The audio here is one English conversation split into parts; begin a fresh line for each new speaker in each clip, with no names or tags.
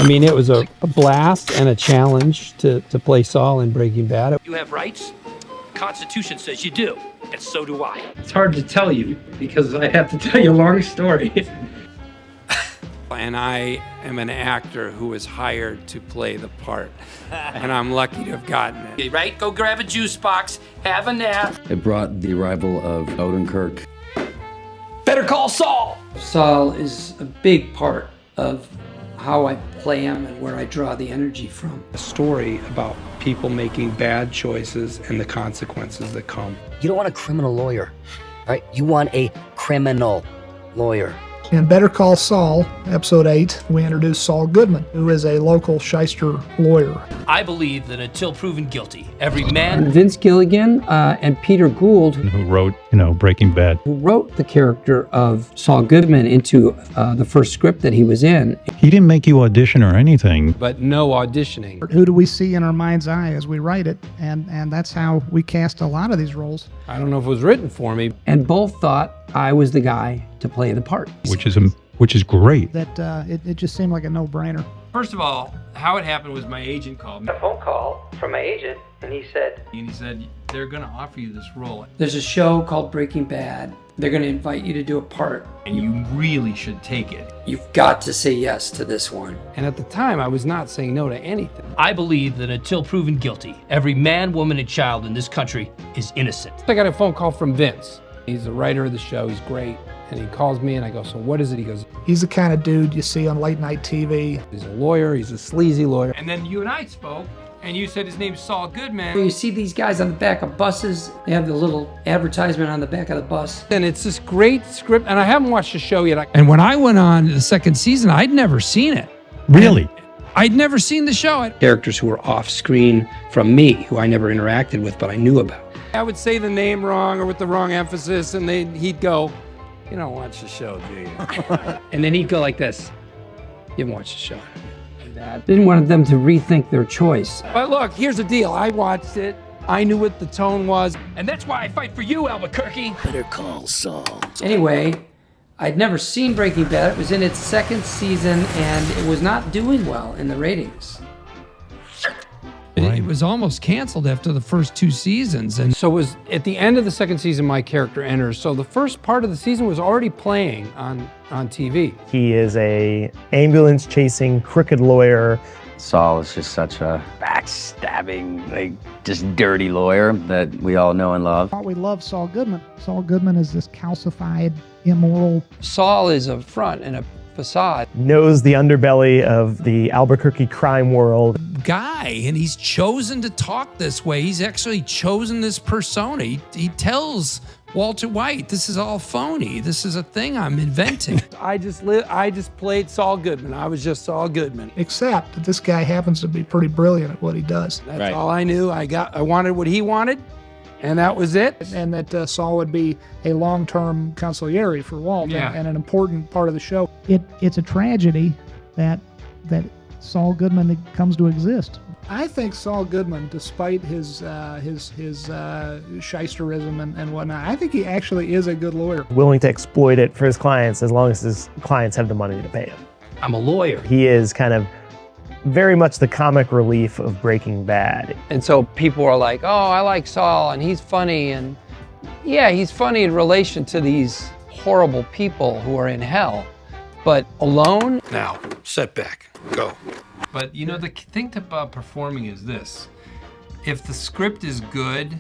I mean, it was a blast and a challenge to play Saul in Breaking Bad.
You have rights. The Constitution says you do, and so do I.
It's hard to tell you because I have to tell you a long story.
And I am an actor who was hired to play the part. And I'm lucky to have gotten it.
Okay, right? Go grab a juice box, have a nap.
It brought the arrival of Odenkirk.
Better call Saul.
Saul is a big part of how I play him and where I draw the energy from. A story about people making bad choices and the consequences that come.
You don't want a criminal lawyer, right? You want a criminal lawyer.
In Better Call Saul, episode 8, we introduce Saul Goodman, who is a local shyster lawyer.
I believe that until proven guilty, every man...
And Vince Gilligan and Peter Gould,
who wrote, Breaking Bad.
who wrote the character of Saul Goodman into the first script that he was in.
He didn't make you audition or anything.
But no auditioning.
Who do we see in our mind's eye as we write it? And that's how we cast a lot of these roles.
I don't know if it was written for me. And both thought I was the guy to play the part.
Which is great.
That it just seemed like a no-brainer.
First of all, how it happened was my agent called me.
A phone call from my agent, and he said,
they're going to offer you this role.
there's a show called Breaking Bad. They're going to invite you to do a part.
And you really should take it.
You've got to say yes to this one. And at the time, I was not saying no to anything.
I believe that until proven guilty, every man, woman, and child in this country is innocent.
I got a phone call from Vince. He's the writer of the show. He's great. And he calls me and I go, so what is it? He goes,
He's the kind of dude you see on late night TV.
he's a lawyer. He's a sleazy lawyer.
And then you and I spoke, and you said his name's Saul Goodman.
You see these guys on the back of buses. They have the little advertisement on the back of the bus. And it's this great script. And I haven't watched the show yet. And when I went on the second season, I'd never seen it.
Really?
I'd never seen the show. Characters who were off screen from me, who I never interacted with, but I knew about. I would say the name wrong or with the wrong emphasis, and he'd go, you don't watch the show, do you? And then he'd go like this, you haven't watched the show. Didn't want them to rethink their choice. But look, here's the deal. I watched it. I knew what the tone was.
And that's why I fight for you, Albuquerque.
Better call Saul.
Anyway, I'd never seen Breaking Bad. It was in its second season, and it was not doing well in the ratings. It was almost canceled after the first 2 seasons. And so it was at the end of the second season, my character enters. So the first part of the season was already playing on TV.
He is a ambulance chasing crooked lawyer.
Saul is just such a backstabbing, just dirty lawyer that we all know and love.
We love Saul Goodman. Saul Goodman is this calcified, immoral.
Saul is a front and a facade
Knows the underbelly of the Albuquerque crime world.
guy, and he's chosen to talk this way. He's actually chosen this persona. He tells Walter White, this is all phony. This is a thing I'm inventing. I just played Saul Goodman. I was just Saul Goodman.
Except that this guy happens to be pretty brilliant at what he does.
That's all I knew. I wanted what he wanted, and that was it.
And that Saul would be a long-term consigliere for Walt,
Yeah.
and an important part of the show. It's a tragedy that Saul Goodman comes to exist. I think Saul Goodman, despite his shysterism and whatnot, I think he actually is a good lawyer.
Willing to exploit it for his clients as long as his clients have the money to pay him.
I'm a lawyer.
He is kind of very much the comic relief of Breaking Bad.
And so people are like, oh, I like Saul, and he's funny. And yeah, he's funny in relation to these horrible people who are in hell. But alone,
Now, set back. Go. But the thing about performing is this. If the script is good,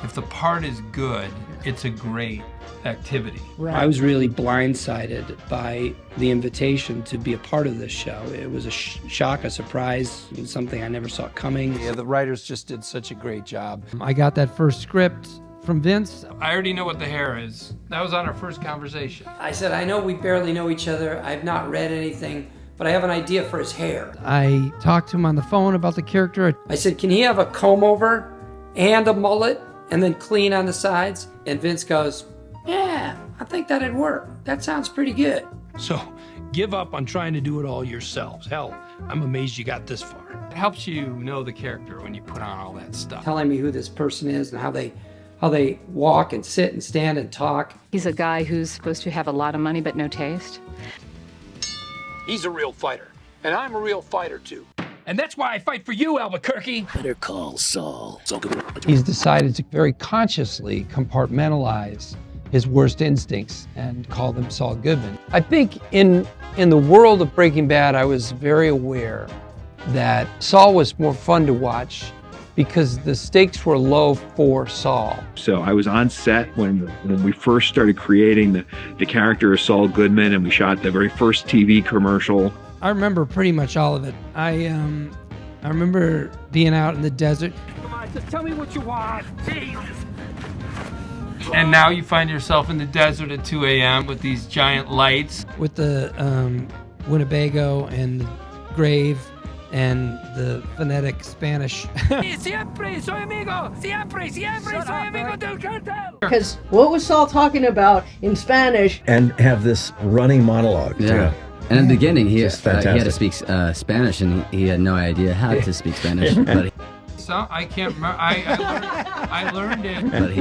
if the part is good, it's a great activity.
Right.
I was really blindsided by the invitation to be a part of this show. It was a shock, a surprise, something I never saw coming. Yeah, the writers just did such a great job. I got that first script from Vince.
I already know what the hair is. That was on our first conversation.
I said, I know we barely know each other. I've not read anything, but I have an idea for his hair. I talked to him on the phone about the character. I said, can he have a comb over and a mullet and then clean on the sides? And Vince goes, yeah, I think that'd work. That sounds pretty good.
So give up on trying to do it all yourselves. Hell, I'm amazed you got this far.
It helps you know the character when you put on all that stuff.
Telling me who this person is and how they walk and sit and stand and talk.
He's a guy who's supposed to have a lot of money but no taste.
He's a real fighter.
And I'm a real fighter, too.
And that's why I fight for you, Albuquerque.
Better call Saul. Saul Goodman.
He's decided to very consciously compartmentalize his worst instincts and call them Saul Goodman. I think in the world of Breaking Bad, I was very aware that Saul was more fun to watch because the stakes were low for Saul.
So I was on set when we first started creating the character of Saul Goodman, and we shot the very first TV commercial.
I remember pretty much all of it. I remember being out in the desert.
Come on, just tell me what you want. Jesus.
And now you find yourself in the desert at 2 a.m. with these giant lights.
With the Winnebago and the grave and the phonetic Spanish.
Siempre soy amigo. Siempre soy amigo del cartel.
Because what was Saul talking about in Spanish?
And have this running monologue.
Yeah. And in the beginning, he had to
fantastic.
speak Spanish, and he had no idea how to speak Spanish. But
So I can't remember. I learned it.
but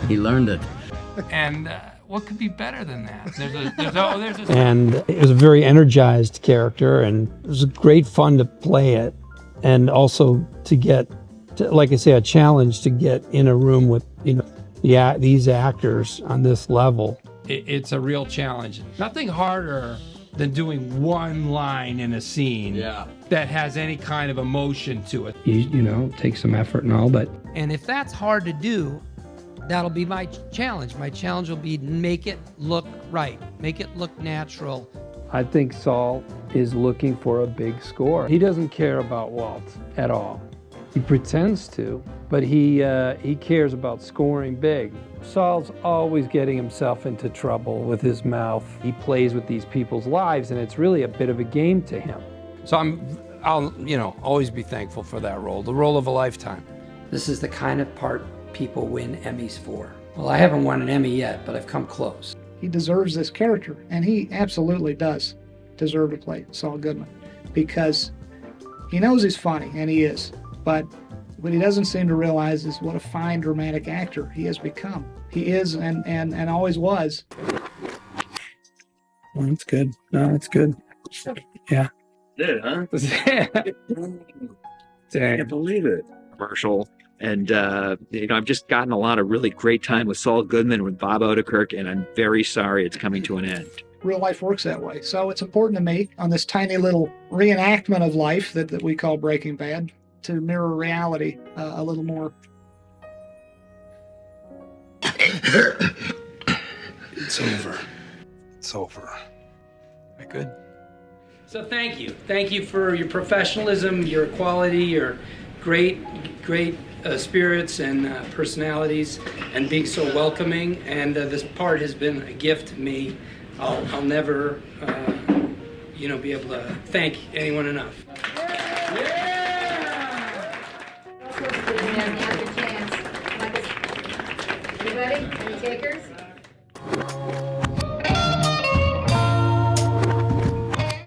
he learned it.
And what could be better than that? There's a
And it was a very energized character, and it was great fun to play it, and also to get, like I say, a challenge to get in a room with these actors on this level. It's a real challenge. Nothing harder than doing one line in a scene that has any kind of emotion to it. It takes some effort and all, but... And if that's hard to do, that'll be my challenge. My challenge will be make it look right, make it look natural. I think Saul is looking for a big score. He doesn't care about Walt at all. He pretends to, but he cares about scoring big. Saul's always getting himself into trouble with his mouth. He plays with these people's lives, and it's really a bit of a game to him. So I'll always be thankful for that role, the role of a lifetime. This is the kind of part people win Emmys for. Well, I haven't won an Emmy yet, but I've come close.
He deserves this character, and he absolutely does deserve to play Saul Goodman, because he knows he's funny, and he is. But what he doesn't seem to realize is what a fine dramatic actor he has become. He is and always was. Well, that's good. No, that's good. Yeah.
Did, huh?
Dang.
I can't believe it. Commercial. And, I've just gotten a lot of really great time with Saul Goodman, with Bob Odenkirk, and I'm very sorry it's coming to an end.
Real life works that way. So it's important to me on this tiny little reenactment of life that we call Breaking Bad to mirror reality a little more.
It's over. It's over. Am I good?
So thank you. Thank you for your professionalism, your quality, your great spirits and personalities, and being so welcoming. And this part has been a gift to me. I'll never, be able to thank anyone enough.
Another chance. Anybody? Any takers?